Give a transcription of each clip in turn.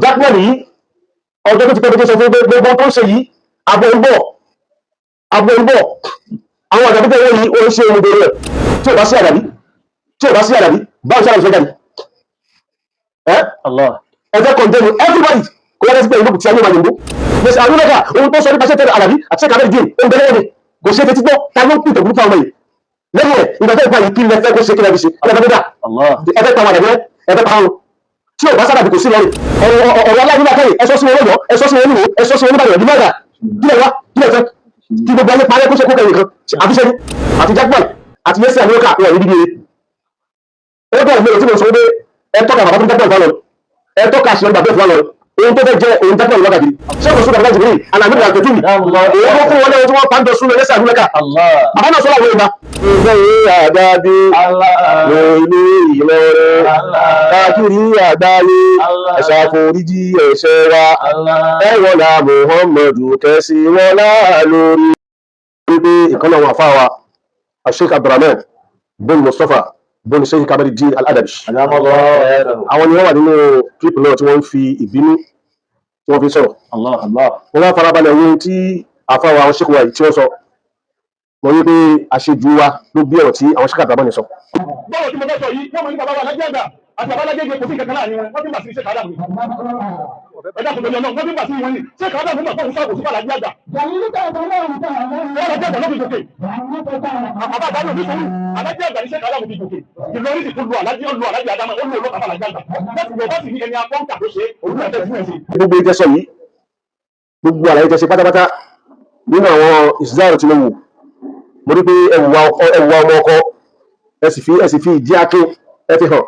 jákèjádò yìí ọjọ́ tó ti pẹ́ tó sọ fún gbogbo tó ń ṣe yìí abọ́ ń bọ̀ àwọn àgbà pípẹ́ wọ́n yìí ó ń ṣe ohun gbèrè rẹ̀ tí ò bá sí àdàbí báwo sára ìṣẹ́ jáde ẹ̀fẹ́ kọ̀ǹtẹ́nù everybody kò yára sí pé ìlú tí a ní ìmọ̀ ìlú mẹ́sì àwọn mẹ́ta ohun tó sọ nípa ṣẹ́tẹ̀rẹ̀ àdàbí àti ṣẹ́kà bẹ́ẹ̀ dín ó ń bẹ̀rẹ̀ rẹ̀ kò ṣe fetí gbọ́ ta ló ń pìtẹ̀ burúkú àwọn yìí lẹ́yìn rẹ̀ ìgbà tó ìgbà yìí kí lẹ́fẹ́ kó ṣe kí lẹ́fẹ́ ṣe ẹ̀fẹ́ pa wàdà ẹ̀fẹ́ pa wọn tí ò bá sára bí kò sí lọ́rùn ọ̀rọ̀ aláìníla kẹ́yìn ẹ̀ṣọ́ sí wọn lọ́yọ̀ ẹ̀ṣọ́ sí wọn nílùú ẹ̀ṣọ́ sí wọn níbàdàn ọdún mẹ́ta kílẹ̀ wá kílẹ̀ fẹ́ kí gbogbo ayé parẹ́ kó ṣe kó kẹ́yìn kan àfiṣẹ́ ní àti jackman àti yẹ́sì àmúríkà wọn ní bíbí ó bẹ̀rẹ̀ mẹ́rin tí mo sọ pé ẹ tọ́ka bàbá fún jackman fún lọ ẹ tọ́ka àṣìyàn bàbá fún lọ ohun tó fẹ́ jẹ́ ohun jackman lọ́gàdì ṣé kò sún bàbá jìbìrì àlàmì àjọjú mi èyí tó fún wọn lẹ́wọ́n tí wọ́n pàǹdọ̀ sún yẹ́sì àmúríkà bàbá náà sọ́lá wọlé ba ìgbẹ́ àdáde lórí Ìlọrin káàkiri àgbáyé ẹ̀ṣà foríjì ẹ̀ṣẹ̀ wa ẹ̀wọ̀n la Muhammadu kẹsì wọn láàlórí pé ìkànnà àwọn àfáà wa Sheikh Abdulrahman bin Mustapha bin Sheikh Kamaluddin Al-Adabi àwọn ni wọ́n wà nínú clip náà tí wọ́n ń fi ìbínú tí wọ́n fi sọ̀rọ̀ wọ́n wá farabalẹ̀ ohun tí àfáà wa àwọn Sheikh wa yìí tí wọ́n sọ wọ́n wí pé àṣejù wa ló bí ọ̀rọ̀ tí àwọn Sheikh Abdulrahman sọ. bọ́ọ̀lù tí mo fẹ́ sọ yìí wọ́n mọ̀ ní bàbá wa lájẹ́ àgbà àti bàbá lájẹ́ ìgbẹ́ kò sí ìkẹ̀kẹ́ láàrin wọn wọ́n ti ń bà sí iṣẹ́ kàdà mi. ẹ̀dá kò tó yọ náà wọ́n ti ń bà sí wọn ni ṣé kàdà mi náà fọ́ọ̀mù sáà kò sí bàlájẹ́ àgbà. alájẹ́ àgbà ló fi gòkè. àbá àdáni òbí sọ́run alájẹ́ àgbà ní ṣé kàdà mi fi gòkè. Ìlọrin sì tún lu alájẹ́ àdámà ó lu olókàfà alájẹ́ àgbà. láti wọ́n bá sì ní ẹni apọ́ǹkà tó ṣe òwúrọ̀ ẹ̀jẹ̀ fún ẹ̀sìn. gbogbo ìjẹsọ yìí gbogbo àlàyé tẹsẹ pátápátá nínú àwọn ìsìláàrù tí mo wù mo rí pé ẹwùwà ọmọ ọkọ ẹ sì fi ìdí akin ẹ fi hàn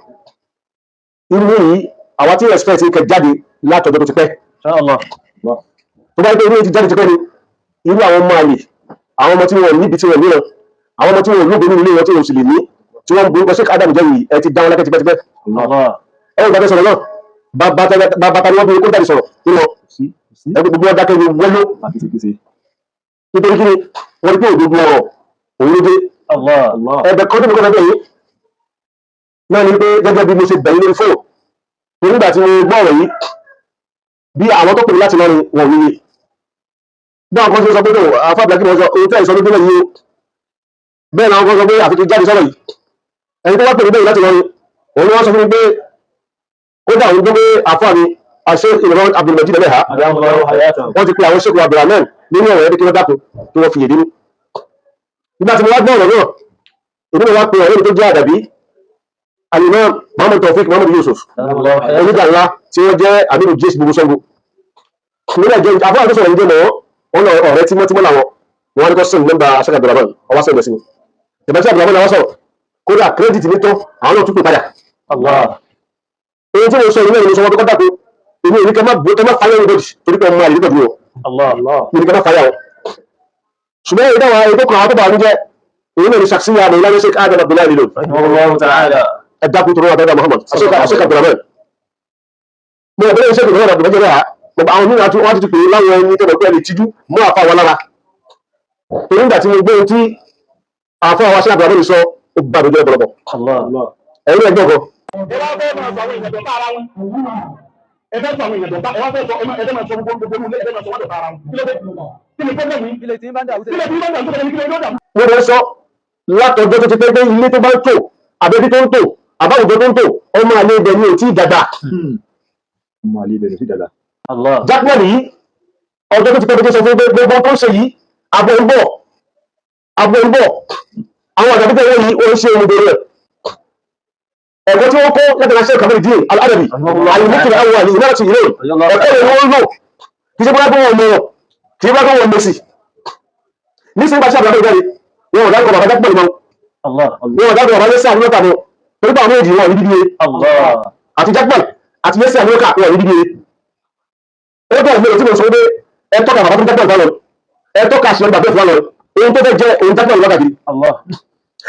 irú yìí àwa tí respect kẹ jáde látọjọ́ tó ti pẹ́ tó bá gbé irú ti jáde ti pẹ́ ni irú àwọn ọmọ àlè àwọn ọmọ tí wọn níbi tí wọn níran àwọn ọmọ tí wọn lóògbé nínú ilé wọn tí wọn sì lè ní tí wọn burúkọ Sheikh Adam jẹ́ yìí ẹ ti dáwọn lẹ́kẹ́ tipẹ́tipẹ́ ẹ ìgbà tẹ sọ̀rọ̀ náà bàbá ta ni wọ́n fi kó jáde sọ̀rọ̀ nínú ẹgbẹ́ gbogbo wọn dákẹ́ ní wọ́lú nítorí kí ni wọ́n rí pé òdodo ọ̀rọ̀ òun ló dé ẹ̀bẹ̀ kan tó mú kọ́kọ́ yìí náà ni pé gẹ́gẹ́ bí mo ṣe bẹ̀rẹ̀ lórí fóònù nígbà tí mo gbọ́ ọ̀rọ̀ yìí bí àwọn tó pè láti lọ́rin wọ̀n níye bí àwọn kan ṣe sọ pé tó àfáàbìlà kí wọ́n sọ ohun tẹ́ ìsọ lójú lẹ́yìn o bẹ́ẹ̀ náà kan sọ pé àfi ti jáde sọ́rọ̀ yìí ẹni tó wá pè láti lọ́rin òun ni wọ́n sọ fún mi pé kódà òun gbé àfáà mi àṣẹ ìrọ̀rùn Abdulmajid Eleha wọ́n ti pe àwọn Sheikh Abdulrahman nínú ọ̀rọ̀ ẹ̀dẹ́kí wọ́n dákun tí wọ́n fi yè dínú nígbà tí mo wá gbọ́ ọ̀rọ̀ náà èmi náà wá pe ọ̀rẹ́ mi tó jẹ́ àdàbí Al-Imam Muhammad Tawfiq Muhammad Yusuf onígbà ńlá tí wọ́n jẹ́ àmínú jésì gbogbo Ṣàngó nígbà jẹ́ àfọwọ́n tó sọ̀rọ̀ ní jẹ́mọ̀ wọn ọ̀rẹ́ tímọ́tímọ́ làwọn wọn ní kọ́ sẹ́yìn nọ́mbà Sheikh Abdulrahman ọwá sẹ́yìn sí ìgbà tí Abdulrahman náà sọ̀rọ̀ kódà kírẹ́dìtì ní tó àwọn náà tún pè padà èyí tí mo sọ ìlú ẹ̀yìn sọ wọn tó kọ́ dàpọ̀ èmi ò ní kẹ́ má fáyọ̀ ní bọ́dì torí pé ọmọ àlè nígbà dúró mi ní kẹ́ má fáyọ̀ ṣùgbọ́n èyí dáwọn ètò kan àwọn tó bá ní jẹ́ èyí náà ní ṣàkíyà ní ìlànà Sheikh Adam Abdullahi Lilo ẹ̀dá kú tọrọ àtọ́jà Muhammad Sheikh Abdulrahman mo rẹ̀ bẹ́ẹ̀ Sheikh Abdulrahman Abdulrahman jẹ́ àwọn oníwà tí wọ́n ti pè láwọn ẹni tó lọ́pẹ́ lè tijú mọ́ àfa wọn lára torí nígbà tí mo gbé tí àfa wa Sheikh Abdulrahman sọ ó bá mi jẹ́ ọ̀pọ̀lọpọ̀ ẹ̀yìn ẹgbẹ́ kan. Ẹgbẹ́ sọ àwọn èèyàn dọ̀tá ẹwà fẹ́ sọ ẹgbẹ́ máa sọ gbogbo ilé ẹgbẹ́ máa sọ wọ́n dọ̀tá ara wọn kí ló dé kí ni pọ́blẹ́mù yìí ilé tí ń bá ń dà wúṣẹ́ ilé tí ń bá ń dà wúṣẹ́ kí ló dé. mo rẹ sọ látọjọ́ tó ti pẹ́ pé ilé tó bá ń tò àbẹ́bí tó ń tò àbáwùjọ tó ń tò ọmọ àlè ibẹ̀ ni ò tí ì dàgbà. ọmọ àlè ibẹ̀ ni ò tí ì dàgbà. jákèjádò yìí ọjọ́ tó ti pẹ́ pé sọ fún gbogbo tó ń ṣe yìí àbọ̀ ń bọ̀ àwọn àgbàdo yìí ó ń ṣe omi ẹ̀kọ́ tí wọ́n kọ́ lẹ́tọ̀ọ́ Sheikh Kamaluddin Al-Adabi àyùmọ́kìlẹ̀ àwọn àlè ìnáwó ti ilé ẹ̀kọ́ ìwọ̀n wọ́n lò kí ṣe bọ́lá wọn mọ̀ kí bá wọn mẹ́sì ní sí ìbáṣẹ́ àbúrò ìgbàlẹ̀ wọn ò dákọ̀ bàbá jápọ̀ ìmọ̀ wọn ò dákọ̀ bàbá lẹ́sẹ̀ àmúlọ́ta mọ̀ torí bá àwọn èdè wọn ní bíbí àti jápọ̀ àti lẹ́sẹ̀ àmúlọ́ka wọn ní bíbí ẹgbẹ́ ìgbẹ́ tí mo sọ pé ẹtọ́ ka bàbá tó jápọ̀ ìfọlọ ẹtọ́ ka ṣe bàbá ìfọlọ ohun tó fẹ́ jẹ́ ohun jápọ̀ ìwọ́kàdì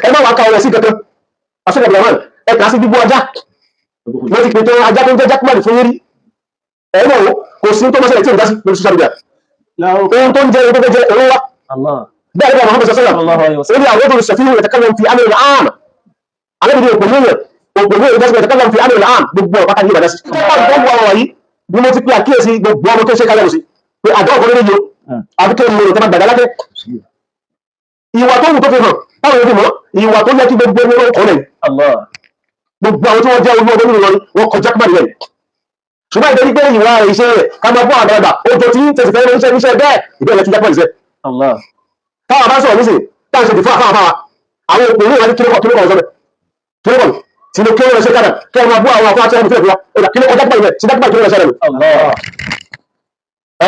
ẹ má wàá ka ọ̀rẹ́ sí kankan àṣẹ Abdulrahman ẹ̀ka sí gbígbó ajá wọ́n ti pètò ajá tó ń jẹ́ jákèmánì fún yírí ẹ̀rọ kò sí tó mọ́sílẹ̀ tí ó ń dá sí lórí social media ohun tó ń jẹ́ ohun tó fẹ́ jẹ́ ẹ̀rọ wá bẹ́ẹ̀ bá Muhammad sallallahu alaihi wasallam ó ní àwọn tó ń sẹ̀fí ìwé takalam fi amri al-am alẹ́bìnrin òpòlú yẹn ìdásílẹ̀ takalam fi amri al-am gbogbo ọ̀pá kan ní ìbàdásí ni mo ti pe àkíyèsí gbogbo ọmọ tó ṣe kálẹ̀ sí pé àjọ ọkùnrin méjì àfi kí mo lè tẹ́lá gbàgbà lákẹ́ ìwà tó wù tó fi hàn táwọn èèyàn fi mọ́ ìwà tó yẹ kí gbogbo ẹni wọn kọ́ lẹ̀ gbogbo àwọn tí wọ́n jẹ́ olú ọdún nínú wọn wọ́n kọjá kúmọ̀ nílẹ̀ ṣùgbọ́n ìdẹ́rí pé ìwà ìṣe rẹ̀ ká máa bọ́ àgbàlagbà ojú tí tẹ̀sí fẹ́ iṣẹ́ níṣẹ́ bẹ́ẹ̀ ìbẹ̀rẹ̀ tún jápọ̀ ìṣẹ́ táwọn bá sọ̀rọ̀ nísìn táwọn ṣe dìfọ́ àfáà àwọn òpin ní ìwádìí kílókọ̀ ọ̀sọ́bẹ̀ kílókọ̀ tí mo kí wọ́n ṣe kára kí wọ́n bú àwọn afọ́ àti ẹni fẹ́ ọ̀dà kílókọ̀ jápọ̀ ìbẹ̀ tí jápọ̀ kílókọ̀ ṣẹlẹ̀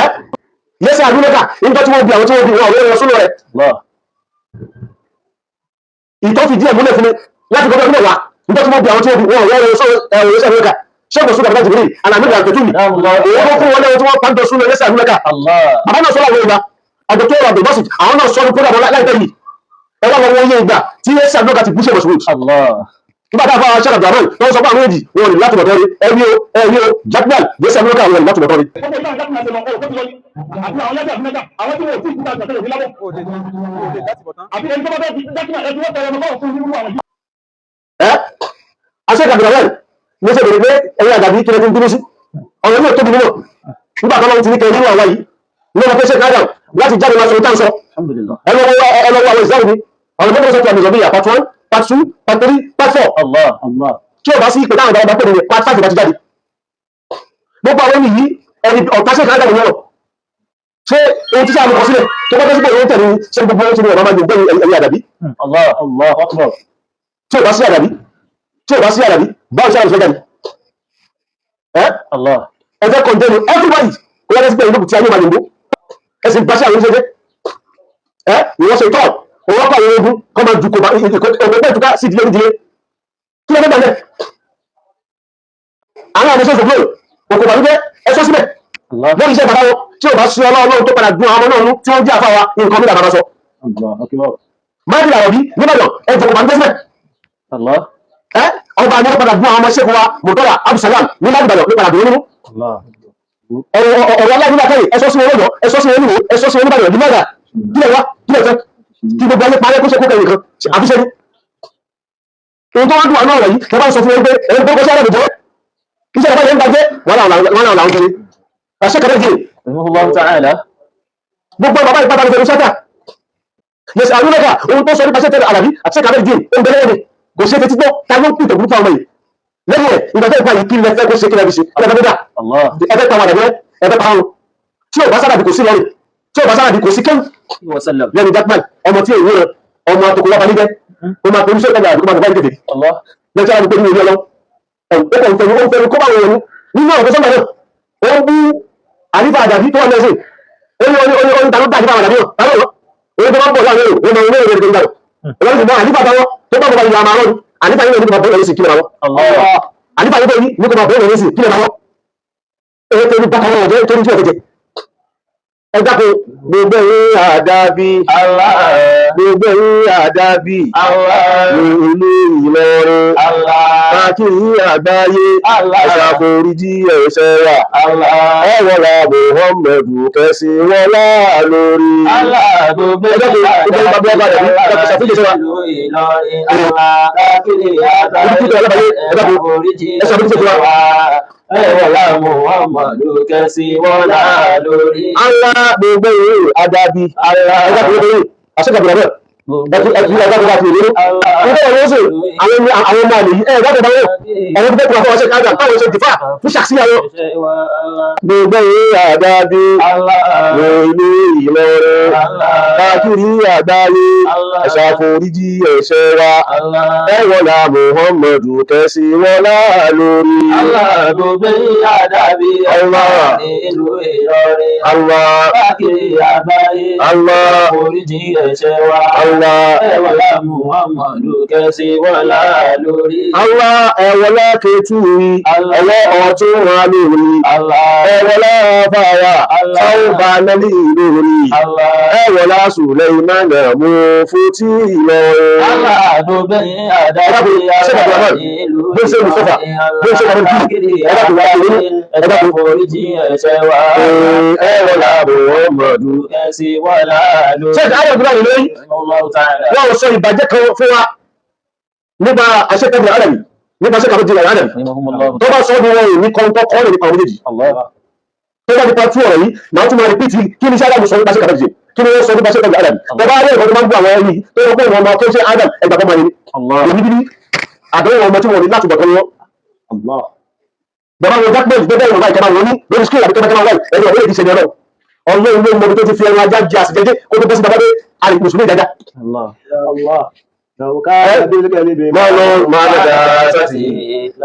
ẹ́ yẹ́sẹ̀ àdúrókà nígbà tí wọ́n bí àwọn tí wọ́n bí wọn ọ̀rẹ́ wọn súnmọ́ rẹ̀ ìtọ́ fi díẹ̀ múlẹ̀ fún mi láti gbọ́dọ̀ nílẹ̀ wá nígbà tí wọ́n bí àwọn tí wọ́n bí wọn ọ̀rẹ́ wọn súnmọ́ rẹ̀ ṣẹ́gun súnmọ́ rẹ̀ jìbìrì alamídà àgbẹ̀túmì èyí fún wọn lẹ́wọ́n tí wọ́n pàǹdọ̀ súnmọ́ yẹ́sẹ̀ àdúrókà bàbá náà sọ́lá wọ́n àgbẹ̀tọ́ ọ̀rọ̀ àgbẹ̀bọ́sì àwọn náà sọ́dún kódà bọ́lá láìpẹ́ yìí ẹwà wọn wọ́n yé ìgbà tí yẹ́sẹ̀ àdúrókà ti búṣẹ̀ mọ̀sùlùmí nígbà tá a fọwọ́ ṣẹ́gun àbúrò wọ́n sọ fún àwọn èdè wọn rí láti bọ̀tọ́ rí ẹ̀rí o jackman yẹ́sẹ̀ àdúrókà wọn rí láti bọ̀tọ́ rí. aṣẹ́gun àbúrò ní ṣe bèrè pé ẹ̀yìn àdàbí kí lẹ́tí ń bínú sí ọ̀rọ̀ yóò tóbi nínú nígbà tó lọ́wọ́ ti ní kẹ́ nínú àwa yìí ní ọmọ pẹ́ṣẹ́ káàdà láti jáde lọ sọ ìtàn sọ ẹlọ́wọ́ àwọn ìsáàrù ní ọ̀rọ̀ tó sọ pé àmì ìzọ̀bíyà part 1 part 2 part 3 part 4 tí ó bá sí ìpè táwọn ìdáwọ́ pẹ̀lú part 5 bá ti jáde gbogbo àwọn ènìyàn yìí ẹni ọ̀tàṣẹ́ káàdà nìyẹn ṣé ohun tí sáà mú kọ sílẹ̀ tó bá tẹ́sí pé òun tẹ̀lé ṣe gbogbo ohun tí wọ́n máa gbé ẹ̀yìn àdàbí tí ó bá sí àdàbí báwo ṣe àrùsọ jáde ẹjẹ́ kọ̀ndẹ́nu everybody kò yá tẹ́sí pé ìlú tí ayé máa gbogbo ẹsìn bá sí àwọn oníṣẹ́jẹ́ ìwọ́n ṣe tọ́ òwò pa àwọn ogun kọ́ máa ju ọgbẹ́gbẹ́ ìtúká sí ìdílé ìdílé kí ló gbẹ́gbẹ́ àwọn àmì ṣẹ́ṣẹ́ gbé òkò bàbújẹ́ ẹṣọ́ síbẹ̀ lórí iṣẹ́ bàbá wọn tí ò bá sí ọlọ́run tó padà gun àwọn ọmọ náà tí wọ́n jẹ́ àfáwa nǹkan mílà bàbá sọ máàbí làwọ̀ bí nígbàdàn ẹjọ́ kò bàbújẹ́ síbẹ̀ ọba ní padà gun àwọn ọmọ ṣẹ́kù wa mọ̀tọ́lá Abdulsalam ní lágbàdàn ní padà dùn nínú ọ̀rọ̀ aláàbí lákàrí ẹ̀ṣọ́ sí olóòjọ́ ẹ̀ṣọ́ sí olúwo ẹ̀ṣọ́ sí olúbàdàn ní mẹ́ta kílẹ̀ wá kílẹ̀ tẹ́ kí gbogbo ayé parẹ́ kó ṣe kó kẹrin kan àfiṣẹ́ ní ohun tó wá dùn àwọn ọ̀rọ̀ yìí kẹfà sọ fún ẹgbẹ́ ẹni tó kọ́ sí àrẹ̀bẹ̀ jẹ́ iṣẹ́ ìfẹ́ yẹn ń gbajẹ́ wọn làwọn kiri àṣẹ́kẹ̀rẹ́ jẹ́ gbogbo bàbá ìpátá ní fẹ́rẹ́ sátà yẹsẹ àrúnẹ́kà ohun tó sọ nípa ṣẹ́kẹ̀rẹ́ àlàbí àṣẹ́kẹ̀rẹ́ jẹ́ ó ń bẹ̀rẹ̀ ẹni kò ṣe tẹ́tí gbọ́ ta ló ń pìtẹ̀ burúkú àwọn yìí lẹ́yìn ẹ̀ ìgbàtẹ́ ìpá yìí kí lẹ́fẹ́ kó ṣe kí lẹ́fẹ́ ṣe ẹgbẹ́ pa wà lẹ́gbẹ́ ẹgbẹ́ pa ọrùn tí ò bá sára bí kò sí lọ́rìn tí ò bá sára bí kò sí kẹ́wù lẹ́nu jackman ọmọ tí èyí rẹ̀ ọmọ àtòkò lápá nígbẹ́ ó máa pẹ̀lú sẹ́kẹ̀dà àdúgbò máa gbáyé kékeré lẹ́tí àwọn pẹ̀lú ìwé ọlọ́ ó fẹ́rù kó bá wọn yẹnu nínú ọ̀rọ̀ sọ́mọ̀ náà ó ń bú àlífà àdàbí tó wà lẹ́sìn orí ta ló dá àlífà àdàbí náà orí tó bá ń bọ̀ láàrin ó máa ń wé ìrìn ìgbà ọlọ́run ti bọ́ àlífà táwọn tó bá bọ̀ bá ìlà máa rọrùn àlífà yìí ní kò máa bọ̀ lẹ́sìn kílẹ̀ máa àlífà yìí ní kò máa bọ̀ lẹ́sìn kílẹ̀ máa èyí tó ní bá àwọn ọ̀dọ́ tó ní tí ọ̀tẹ̀jẹ̀ ẹgbàkùn gbogbo yín àdábí gbogbo yín àdábí ìlú Ìlọrin káàkiri àgbáyé ẹ̀ṣàforíjì ẹ̀ṣẹ̀ wa ẹ̀wọ̀lá Muhammadu kẹsì wọlá lórí ẹ̀wọ̀lá Muhammadu kẹsì wọlá lórí. Allah gbogbo ìwé àdàbí ẹgbẹ́ gbogbo ìwé àṣẹ́gbàgbà ẹ̀kí ẹgbẹ́ ti ìlú nígbà wọ́n sì àwọn ọmọ àlè yìí ẹgbẹ́ gbogbo ọ̀rọ̀ tó tẹ́kùn àfọwọ́sẹ́ káàdà táwọn ṣe dìfà fún ṣàṣíyàwó gbogbo ìwé àdàbí ìlú Ìlọrin káàkiri àgbáyé ẹ̀ṣàforíjì ẹ̀ṣẹ̀ wa ẹ̀wọ̀lá Muhammadu kẹsì wọlá lórí. Gbogbo ìwé àdàbí ìlú Ìlọrin káàkiri àgbáyé ẹ̀ṣàforíjì ẹ̀ṣẹ̀ wa ẹ̀wọ̀lá Muhammadu kẹsì wọlá lórí. Ẹ̀wọ̀lá kẹtùrí ẹ̀wọ̀ ọ̀tún wà lórí. Ẹ̀wọ̀lá fàyà sáwọ́bà lẹ́lì lórí. Ẹ̀wọ̀lá Sùlẹ̀mánà mú fún tí Ìlọrin. Gbogbo ìwé àdàbí ìlú Ìlọrin káàkiri àgbáyé ẹ̀ṣàforíjì ẹ̀ṣẹ̀ wa ẹ̀wọ̀lá Muhammadu kẹsì wọlá lórí. Wọ́n sọ ìbàjẹ́ kan fún wa nípa àṣẹ́kẹ́bẹ̀ alẹ́mì nípa sí kàfíjì Al-Adabi tó bá sọ ní wọn ò ní kọ́ńtọ́ kọ́ lè nípa méjèèjì tó bá nípa tú ọ̀rọ̀ yìí màá tún máa rìpíìtì kí ni sáadà sọ nípa sí kàfíjì kí ni wọ́n sọ nípa sí kàfíjì Al-Adabi tó bá rí ẹ̀kọ́ tó máa ń gbọ́ àwọn ẹni tó yẹ kó wọn máa tó ṣe Adam ẹgbà kan máa ní èmi bí àdéhùn ọmọ tí wọn ní láti bọ̀ kan wọn. bàbá wọn jápẹ́ ìgbẹ́ ìwọ̀n báyìí kẹ́mà wọn ní lórí skul àti kẹ́mà wáyé ẹni ọ̀rẹ́ ìdíṣẹ́ ni ọlọ́run ọlọ́run ló ń mọ tó ti fi ẹran ajá jẹ àsìjẹjẹ kó tó bọ́ sí bàbá dé àrùn mùsùlùmí ìdájá. ما لون ما نجاسته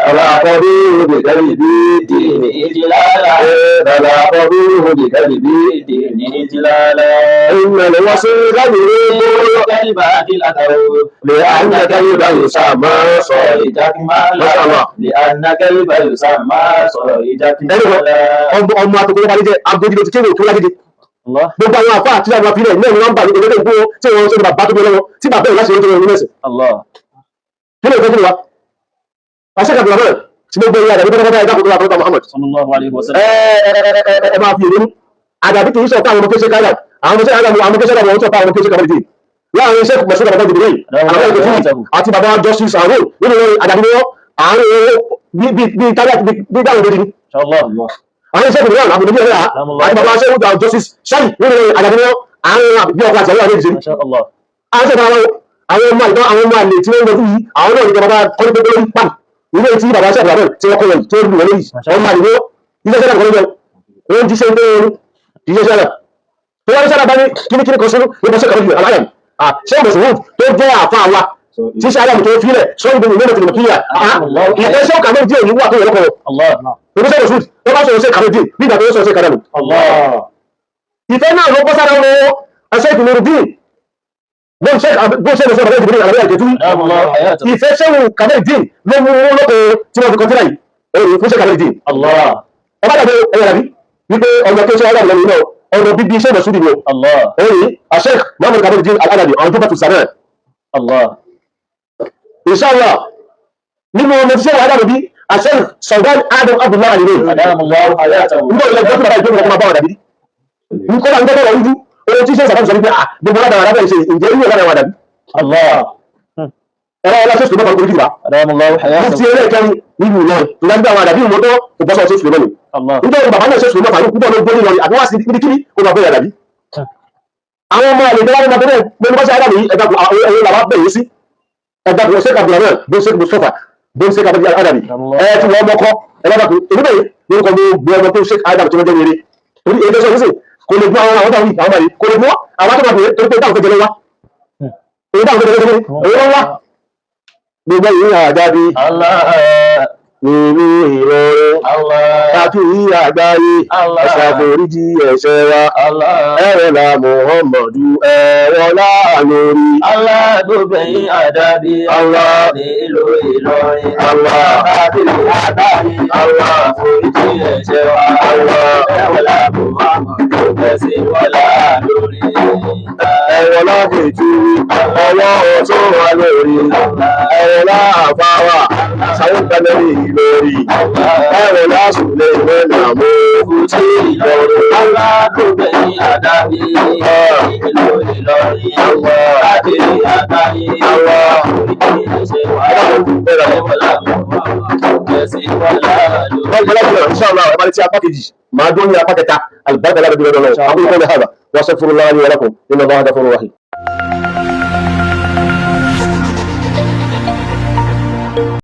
ولا قبيه بكذب دين إجلالا ولا قبيه بكذب دين إجلالا إن الوصيل يريد كلمات الأثر لأن كلب يسمى صيد كمالا لأن كلب يسمى صيد كمالا ọmọ àtòkò nípa jíjẹ agbójúlé ti kéwòn tó lágídí gbogbo àwọn àfáà àti àwọn afílẹ̀ náà ni wọ́n ń bà ní ìgbẹ́lẹ́ ìgbó tí wọ́n ń sọ bàbá tó gbé lọ́wọ́ tí bàbá ẹ̀ láti ọjọ́ ìrìn ẹ̀sìn kí ló ìfẹ́ kí ni wa aṣẹ́kà bùrọ̀ náà tí mo gbé ìyá àdàbí pátápátá ẹ̀dá kòtò àtọ́ta Muhammad ẹ máa fi èdè ní àdàbí kì í sọ̀tà àwọn ọmọ kéṣe káyà àwọn ọmọ kéṣe káyà wọ́n sọ̀tà àwọn ọmọ kéṣe káyà láàrin iṣẹ́ mẹ̀sùn àbábá ìdìbò yìí àwọn ẹgbẹ̀ fún àti bàbá justice àwọn nínú àdàbí wọn àárín owó bí tábí àti bí dáhùn lórí àwọn iṣẹ́ ìdìbò náà àbùdó bí ẹ̀rẹ́ àti bàbá iṣẹ́ ìdìbò justice ṣáì nínú àdàbí wọn àárín bí ọkọ̀ àti àwọn àlejò àwọn ọmọ ìtọ́ àwọn ọmọ àlè tí wọ́n ń lọ yìí àwọn náà níjọba kọ́ni pé lórí pàm ilé tí bàbá iṣẹ́ ìdìbò tí wọ́n kọ́ yẹn tí ó lù wọ́n lórí ọmọ àlè wọn ilé iṣẹ́ ìdìbò wọn ti ṣe ń pé iṣẹ́ ìṣẹ́ tó wọ́n sára bá ní kíníkíní kan sínú nípa sí kàwé aláyàm ṣé mọ̀sùlùmí tó jẹ́ àfa wa tí ṣe aláyàm tó fílẹ̀ sọ́yìn gbogbo ìlú mọ̀tìlì mọ̀kíyà ìfẹ́ ṣé kàwé díẹ̀ ní wà tó yẹ lọ́kọ̀ọ́ ìfẹ́ ṣé mọ̀sùlùmí tó bá sọ̀rọ̀ ṣe kàwé díẹ̀ nígbà tó sọ̀rọ̀ ṣe kàdánù. ìfẹ́ náà ló bọ́ sára wọn aṣẹ́ ìpínlẹ̀ díẹ̀ bó ṣe lọ sọ́dọ̀ ìdìbò àlàyé àjẹtú ìfẹ́ ṣé kàwé díẹ̀ ló mú wọn lọ́kọ̀ọ́ tí wọ́n fi kọ́ńtínà yìí ẹ̀rù fún ṣe kàwé díẹ̀. ọba dàbí ẹ̀yà rẹ̀ wípé ọmọ tó ṣe ọlọ́run lẹ́nu náà ọ̀rọ̀ bíbí iṣẹ́ ìmọ̀sùn ìdìbò ẹ̀yìn Sheikh Muhammad Kamaludin Al-Adabi àwọn tó bá tù sàrẹ̀ inshallah nínú ọmọ tí sẹ́wọ̀n Adabi bí Sheikh Sultan Adam Abdullahi Alile nígbà ilẹ̀ gbọ́dọ̀ bá ìjọba ọmọ báwọn dàbí nǹkan náà ń gbọ́dọ̀ wọ́n jú ohun tí sẹ́wọ̀n sọ wípé gbogbo aládàá arábẹ̀ ṣe ìjẹ́ ìwé ọ̀gá dàbí ẹ̀rọ ọlá sẹ́sùn mọ́ta orí ìgbà ní ti eré ìkẹrin níbi ìlọrin ìgbàgbé àwọn àdàbí ìmọ́tọ́ ìbọ́sọ̀ sẹ́sùn lọ́nà nítorí bàbá náà sẹ́sùn mọ́ta púpọ̀ ló gbé nílọrin àbúwá sí kíríkírí kó máa bẹ̀rẹ̀ àdàbí àwọn ọmọ àlè tó wá nínú abẹ́rẹ́ pẹ̀lú bá ṣe àdàbí ẹ̀dàkùn ẹ̀yìn làwọn bẹ̀rẹ̀ sí ẹ̀dàkùn ọ̀sẹ̀ kàbùrà náà bó ṣe Mustapha bó ṣe kàbùrà àdàbí ẹ̀ tí wọ́n mọ́kọ́ ẹ̀dàkùn èmi bẹ́ẹ̀ lórúkọ gbogbo ọmọ tó ṣe àdàbí tó jẹ́ rere torí èdè sọ wíṣẹ́ kò lè gbọ́ àwọn táwọn àwọn àlè kò lè gbọ́ àwọn tó máa bẹ̀rẹ̀ torí pé táwọn tó jẹ́ lọ́wọ́ gbogbo ìyá àjáde nínú ìrọ̀rọ̀ káàkiri àgbáyé ẹ̀ṣàforíjì ẹ̀ṣẹ̀ wa ẹ̀rọ̀lá Muhammadu ẹ̀rọ̀lá lórí aládùúgbẹ̀yìn àdábí ní ìlú Ìlọrin káàkiri àgbáyé àforíjì ẹ̀ṣẹ̀ wa ẹ̀rọ̀lá Muhammadu ẹ̀sìn wọlá lórí ẹ̀rọ̀lá kejì ọwọ́ ọ̀tún wa lórí ẹ̀rọ̀lá àfáwà sáyẹ́ńtàlẹ́rì lórí ẹ̀rọ̀lá sùlẹ̀ ìwẹ̀nà mú Fújì Ìlọrin aládùúgbẹ̀yìn àdábí ìlú Ìlọrin káàkiri àgbáyé àforíjì ẹ̀ṣẹ̀ wa ẹ̀rọ̀lá Muhammadu ẹ̀sìn wọlá lórí. Ọgbọ̀lọpọ̀ inshallah ọmọdé tí apá kejì máa dún ní apá kẹta alìbáríkà lábẹ́ bí lọ́dọ̀ lọ́wọ́ àwọn ìkọ́lẹ̀ hàbà wọ́n sọ fún láàrin wọlọ́kùn nínú ọba àdáfọ́rọ̀ wáhì